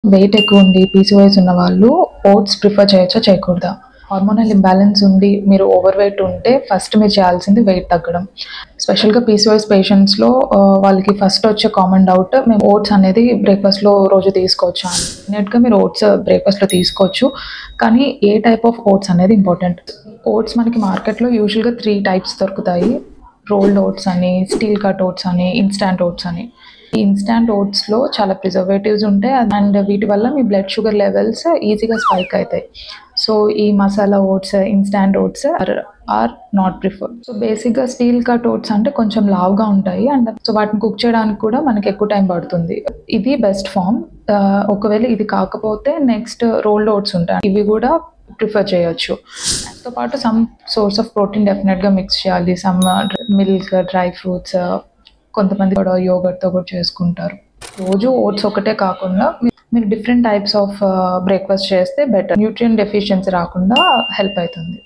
Wait ఎక్కువ ఉండి PCOS ఉన్న వాళ్ళు ఓట్స్ ప్రిఫర్ చేయొచ్చా చేయకూడదా? హార్మోనల్ ఇంబ్యాలెన్స్ ఉండి మీరు ఓవర్ వెయిట్ ఉంటే ఫస్ట్ మీరు చేయాల్సింది వెయిట్ తగ్గడం. స్పెషల్గా పీసీఓఎస్ పేషెంట్స్లో వాళ్ళకి ఫస్ట్ వచ్చే కామన్ డౌట్, మేము ఓట్స్ అనేది బ్రేక్ఫాస్ట్లో రోజు తీసుకోవచ్చా అని. డెఫినెట్గా మీరు ఓట్స్ బ్రేక్ఫాస్ట్లో తీసుకోవచ్చు, కానీ ఏ టైప్ ఆఫ్ ఓట్స్ అనేది ఇంపార్టెంట్. ఓట్స్ మనకి మార్కెట్లో యూజువల్గా 3 టైప్స్ దొరుకుతాయి. రోల్డ్ ఓట్స్ అని, స్టీల్ కట్ ఓట్స్ అని, ఇన్స్టాంట్ ఓట్స్ అని. ఈ ఇన్స్టాంట్ ఓట్స్లో చాలా ప్రిజర్వేటివ్స్ ఉంటాయి అండ్ వీటి వల్ల మీ బ్లడ్ షుగర్ లెవెల్స్ ఈజీగా స్పైక్ అవుతాయి. సో ఈ masala oats, instant oats are not preferred. So బేసిక్గా స్టీల్ కట్ ఓట్స్ అంటే కొంచెం లావుగా ఉంటాయి అండ్ సో వాటిని కుక్ చేయడానికి కూడా మనకి ఎక్కువ టైం పడుతుంది. ఇది బెస్ట్ ఫామ్. ఒకవేళ ఇది కాకపోతే నెక్స్ట్ రోల్డ్ ఓట్స్ ఉంటాయి, ఇవి కూడా ప్రిఫర్ చేయొచ్చు. దాంతో పాటు సమ్ సోర్స్ ఆఫ్ ప్రోటీన్ డెఫినెట్గా మిక్స్ చేయాలి. సమ్ మిల్క్, డ్రై ఫ్రూట్స్, కొంతమంది కూడా యోగర్ట్తో కూడా చేసుకుంటారు. రోజు ఓట్స్ ఒకటే కాకుండా మీరు డిఫరెంట్ టైప్స్ ఆఫ్ బ్రేక్ఫాస్ట్ చేస్తే బెటర్, న్యూట్రియం డెఫిషియన్సీ రాకుండా హెల్ప్ అవుతుంది.